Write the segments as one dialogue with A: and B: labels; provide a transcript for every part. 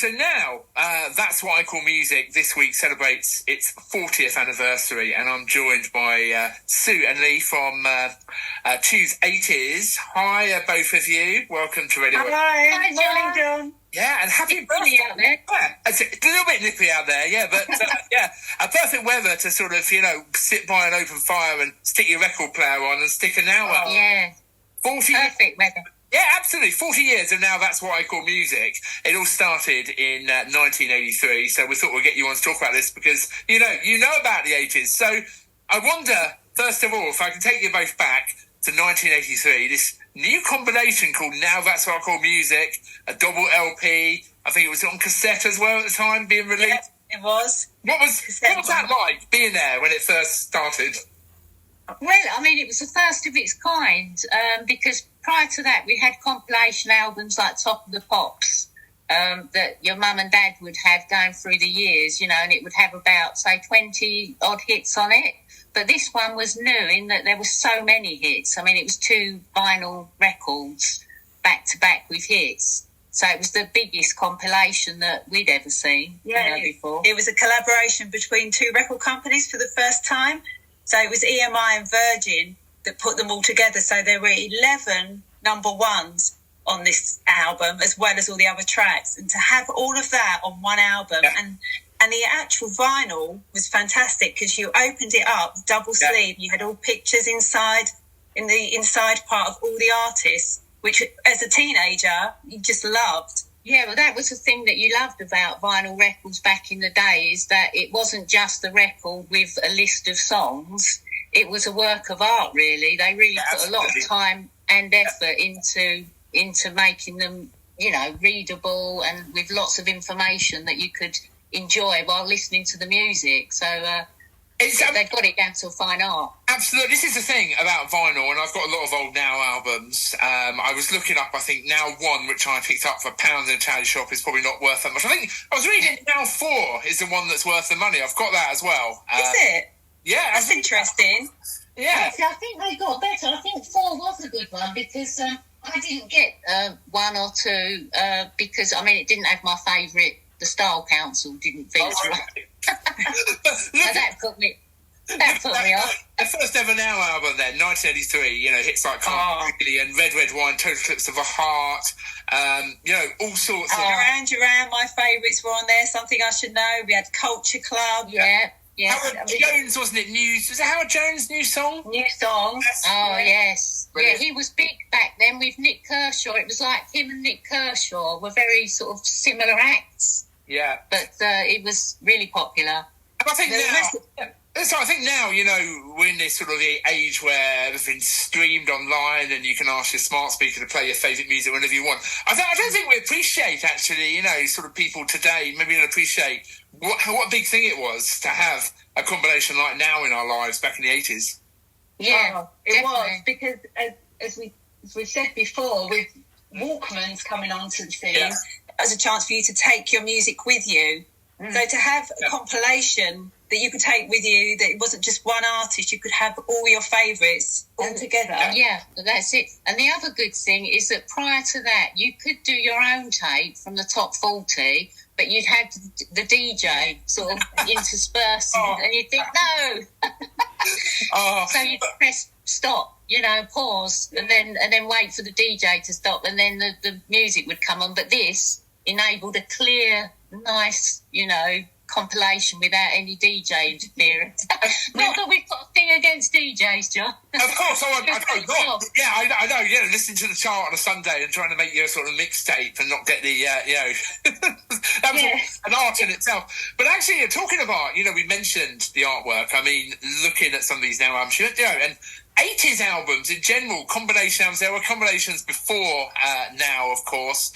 A: So now, That's What I Call Music this week celebrates its 40th anniversary, and I'm joined by Sue and Lee from Choose 80s. Hi, both of you. Welcome to Radio.
B: Hi, morning, John.
A: Yeah, and happy birthday
B: out there.
A: Yeah, it's a little bit nippy out there, yeah, but yeah, a perfect weather to sort of, sit by an open fire and stick your record player on and stick an hour.
B: Oh, yeah.
A: 40
B: Perfect weather.
A: Yeah, absolutely. 40 years, and now That's What I Call Music. It all started in 1983, so we thought we'd get you on to talk about this because, you know about the 80s. So I wonder, first of all, if I can take you both back to 1983, this new combination called Now That's What I Call Music, a double LP. I think it was on cassette as well at the time, being released.
B: Yeah, it was.
A: What was that like, being there when it first started?
B: Well, I mean, it was the first of its kind because prior to that, we had compilation albums like Top of the Pops that your mum and dad would have going through the years, and it would have about, say, 20 odd hits on it. But this one was new in that there were so many hits. I mean, it was 2 vinyl records back to back with hits. So it was the biggest compilation that we'd ever seen before.
C: It was a collaboration between 2 record companies for the first time. So it was EMI and Virgin that put them all together. So there were 11 number ones on this album, as well as all the other tracks. And to have all of that on one album, and the actual vinyl was fantastic because you opened it up, double sleeve, you had all pictures inside, in the inside part of all the artists, which as a teenager, you just loved.
B: Yeah, well, that was the thing that you loved about vinyl records back in the day, is that it wasn't just the record with a list of songs. It was a work of art, really. They really put a lot of time and effort into making them, readable and with lots of information that you could enjoy while listening to the music. So they got it down to a fine art.
A: Absolutely. This is the thing about vinyl, and I've got a lot of old Now albums. I was looking up, I think Now 1, which I picked up for £1 in a charity shop, is probably not worth that much. I think I was reading Now 4 is the one that's worth the money. I've got that as well.
C: Is it?
A: Yeah.
C: That's interesting.
A: Yeah.
B: Actually, I think they got better. I think 4 was a good one because I didn't get 1 or 2 because, it didn't have my favourite. The Style Council didn't feature it. That put me off.
A: The first ever Now album then, 1983, hits like Really and Red Red Wine, Total Eclipse of a Heart, all sorts of...
C: Duran Duran, my favourites were on there, Something I Should Know. We had Culture Club.
B: Yeah.
A: Howard Jones, wasn't it? Was it Howard Jones' new song?
B: New song. Yes. Brilliant. Yeah, he was big back then with Nick Kershaw. It was like him and Nick Kershaw were very sort of similar acts.
A: Yeah.
B: But it was really popular.
A: And I think now, we're in this sort of age where everything's streamed online and you can ask your smart speaker to play your favourite music whenever you want. I don't think we appreciate, actually, sort of people today maybe don't appreciate what a big thing it was to have a combination like Now in our lives back in the 80s.
B: Yeah,
C: it was, because as we said before, with Walkmans coming onto the scene, as a chance for you to take your music with you. So to have a compilation that you could take with you, that it wasn't just one artist, you could have all your favourites all together.
B: Yeah, that's it. And the other good thing is that prior to that, you could do your own tape from the top 40, but you'd have the DJ sort of interspersed, and you'd think, no. So you'd press stop, pause, and then wait for the DJ to stop, and then the music would come on. But this enabled a clear, nice, compilation without any DJ interference. Not that we've got a thing against DJs, John.
A: Of course, I know. Yeah, I know. Yeah, listening to the chart on a Sunday and trying to make your sort of mixtape and not get the, that was an art in itself. But actually, you're talking about, we mentioned the artwork. Looking at some of these Now albums, and 80s albums in general, combination albums. There were combinations before Now, of course.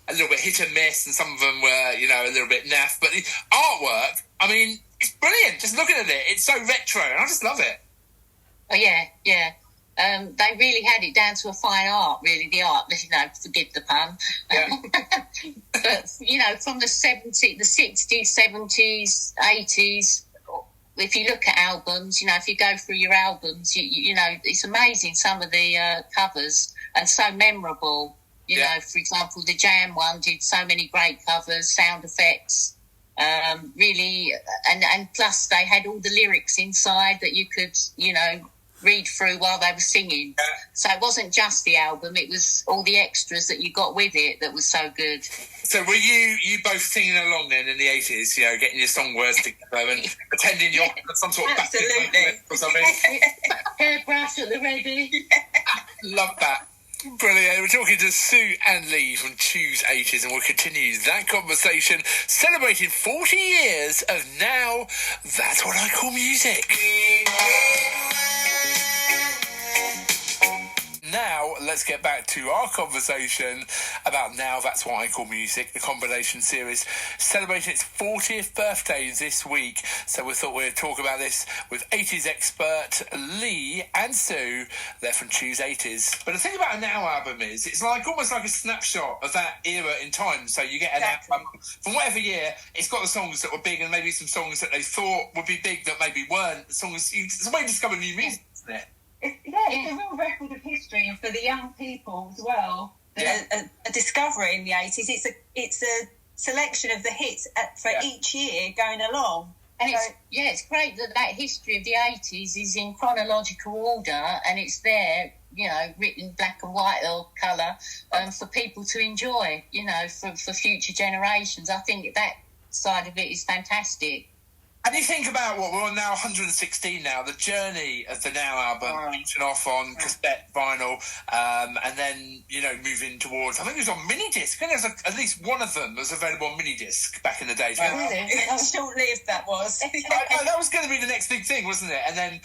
A: A little bit hit and miss, and some of them were, a little bit naff. But the artwork, it's brilliant. Just looking at it, it's so retro, and I just love it.
B: Oh, yeah. They really had it down to a fine art, really, the art, forgive the pun.
A: Yeah.
B: But, from the 60s, 70s, 80s, if you look at albums, if you go through your albums, it's amazing, some of the covers, and so memorable. You know, for example, the Jam one did so many great covers, sound effects, really, and plus they had all the lyrics inside that you could, you know, read through while they were singing. Yeah. So it wasn't just the album, it was all the extras that you got with it that was so good.
A: So were you both singing along then in the 80s, you know, getting your song words together and pretending you're some sort of
C: absolutely
A: or something?
B: Hairbrush at the ready.
A: Love that. Brilliant. We're talking to Sue and Lee from Choose 80s, and we'll continue that conversation celebrating 40 years of Now That's What I Call Music. Now, let's get back to our conversation about Now That's What I Call Music, the combination series, celebrating its 40th birthday this week. So we thought we'd talk about this with 80s expert Lee and Sue. They're from Choose 80s. But the thing about a Now album is, it's like almost like a snapshot of that era in time. So you get an album from whatever year, it's got the songs that were big and maybe some songs that they thought would be big that maybe weren't. It's a way to discover new music, isn't it?
C: It's a real record of history, and for the young people as well. A discovery in the 80s. It's a selection of the hits for each year going along.
B: And it's great that history of the 80s is in chronological order, and it's there, you know, written black and white or colour, for people to enjoy, you know, for future generations. I think that side of it is fantastic.
A: And you think about what we're on now, 116 now, the journey of the Now album, launching off on cassette, vinyl, and then, you know, moving towards, I think it was on mini disc. I think there's at least one of them was available on mini disc back in the day.
C: Short-lived that was.
A: That was going to be the next big thing, wasn't it? And then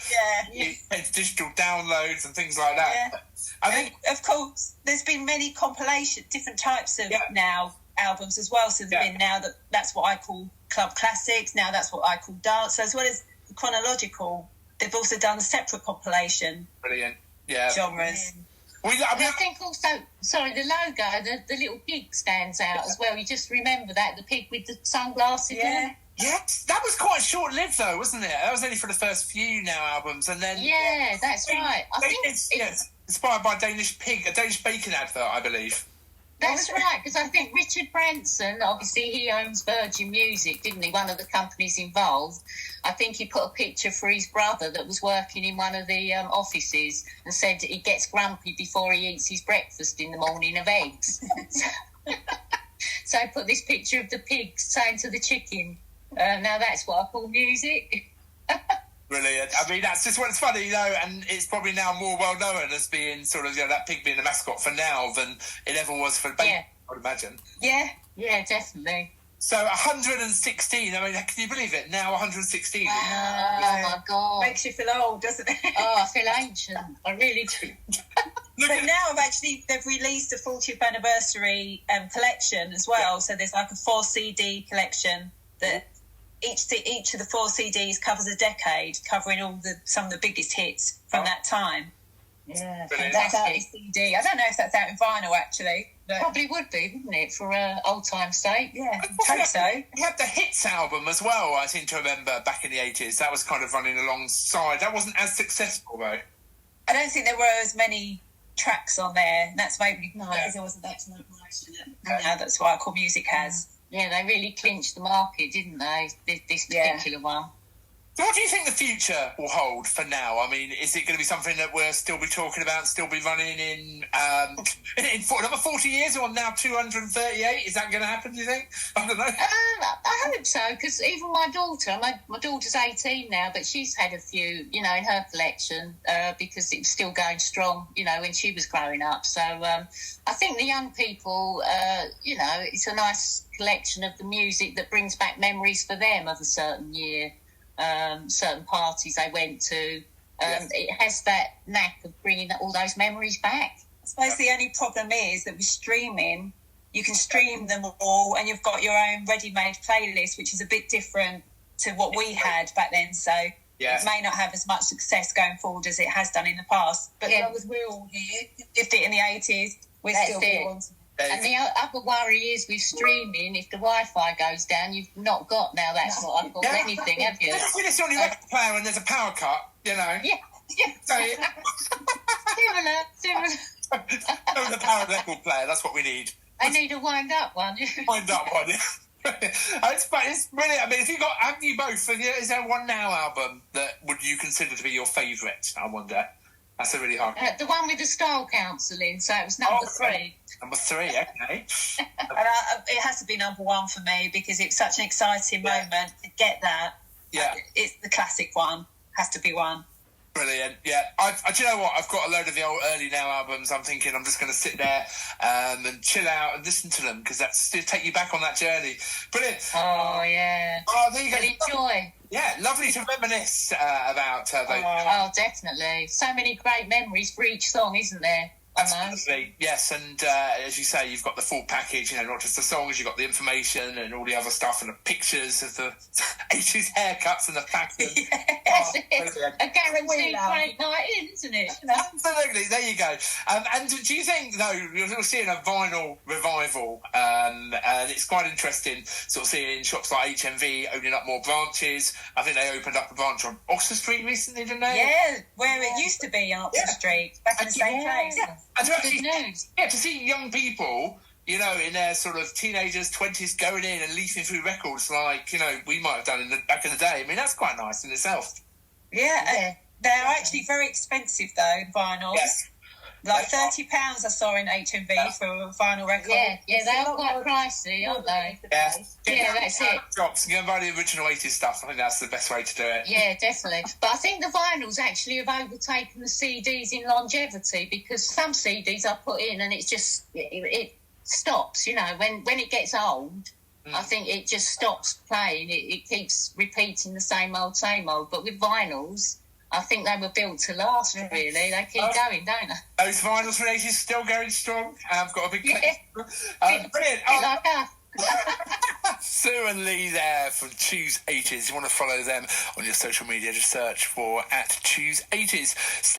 A: it went to digital downloads and things like that.
C: Yeah. I think, of course, there's been many different types of Now albums as well. So there's been Now That's What I Call Club Classics, Now That's What I Call Dance. So as well as the chronological, they've also done a separate compilation.
A: Brilliant.
C: Genres.
B: I think also, the logo, the little pig stands out as well. You just remember that, the pig with the sunglasses on.
A: Yes, that was quite short-lived though, wasn't it? That was only for the first few Now albums, and then
B: that's right. I think it's
A: inspired by a Danish bacon advert, I believe.
B: That's right, because I think Richard Branson, obviously he owns Virgin Music, didn't he? One of the companies involved. I think he put a picture for his brother that was working in one of the offices and said he gets grumpy before he eats his breakfast in the morning of eggs. So I put this picture of the pig saying to the chicken, now that's what I call music.
A: Brilliant. I mean, that's just what's funny, you know, and it's probably now more well known as being sort of, you know, that pig being the mascot for Now than it ever was for bacon, I would imagine.
B: Yeah, definitely.
A: So 116, I mean, can you believe it? Now 116.
B: Oh my God.
C: Makes you feel old, doesn't it?
B: Oh, I feel ancient. I really do.
C: But now they've released a 40th anniversary collection as well. So there's like a 4 CD collection that each of the 4 CDs covers a decade, covering some of the biggest hits from that time.
B: Yeah,
C: that's out in CD. I don't know if that's out in vinyl actually. But
B: probably would be, wouldn't it, for old time's sake?
C: Yeah, I hope so.
A: You had the Hits album as well, I seem to remember, back in the 80s. That was kind of running alongside. That wasn't as successful, though.
C: I don't think there were as many tracks on there. That's maybe because there wasn't that much promotion. Now That's What I Call Music has.
B: Yeah, they really clinched the market, didn't they, this particular one?
A: So what do you think the future will hold for Now? I mean, is it going to be something that we'll still be talking about, still be running in another 40 years, or now 238? Is that going to happen, do you think? I don't know.
B: I hope so, because even my daughter's 18 now, but she's had a few, you know, in her collection, because it was still going strong, you know, when she was growing up. So I think the young people, you know, it's a nice collection of the music that brings back memories for them of a certain year. Certain parties they went to. It has that knack of bringing all those memories back.
C: I suppose the only problem is that with streaming, you can stream them all and you've got your own ready-made playlist, which is a bit different to what we had back then. So it may not have as much success going forward as it has done in the past. But as long as we're all here, lived it in the 80s, we're still on.
B: And the other worry is with streaming, if the Wi-Fi goes down, you've not got Now That's What I Call anything, have you?
A: When it's on your record player and there's a power cut, you know.
B: Yeah.
A: So,
B: Similar.
A: Go with the power record player. That's what we need.
B: I need a wind-up one.
A: Wind-up one. It's brilliant. I mean, have you both? Is there one now album that would you consider to be your favourite? I wonder. That's a really hard.
B: The one with the style counselling. So it was number 3.
A: Number 3, okay.
C: And it has to be number 1 for me because it's such an exciting moment to get that.
A: Yeah,
C: it's the classic one. Has to be 1.
A: Brilliant. Yeah, do you know what? I've got a load of the old early Now albums. I'm thinking I'm just going to sit there and chill out and listen to them because that's to take you back on that journey. Brilliant.
B: Oh, yeah.
A: Oh, there you go.
B: Enjoy.
A: Yeah, lovely to reminisce about those.
B: Oh, definitely. So many great memories for each song, isn't there?
A: Absolutely, yes, and as you say, you've got the full package, not just the songs, you've got the information and all the other stuff and the pictures of the 80s haircuts and the fashion.
B: Yes, a guaranteed great night in, isn't it?
A: Absolutely, there you go. And do you think, though, you're seeing a vinyl revival, and it's quite interesting sort of seeing shops like HMV opening up more branches. I think they opened up a branch on Oxford Street recently, didn't they?
C: Yeah, where it used to be on Oxford Street, back in the same place.
A: Yeah. And to see young people, in their sort of teenagers, 20s, going in and leafing through records like, we might have done back in the day. I mean, that's quite nice in itself.
C: Yeah. They're actually very expensive, though, vinyls.
A: Yes.
C: Like £30 I saw in HMV for a vinyl record.
B: Yeah, they are quite pricey, aren't they?
A: Yeah,
B: that's it.
A: Shops, you can buy the original 80s stuff. I think that's the best way to do it.
B: Yeah, definitely. But I think the vinyls actually have overtaken the CDs in longevity because some CDs I put in and it's just, it stops, when it gets old. I think it just stops playing. It keeps repeating the same old. But with vinyls, I think they were built to last, really. They keep going, don't they?
A: Those vinyls from the 80s still going strong. I've got a big... Brilliant.
B: Like us.
A: Sue and Lee there from Choose 80s. You want to follow them on your social media, just search for @Choose 80s.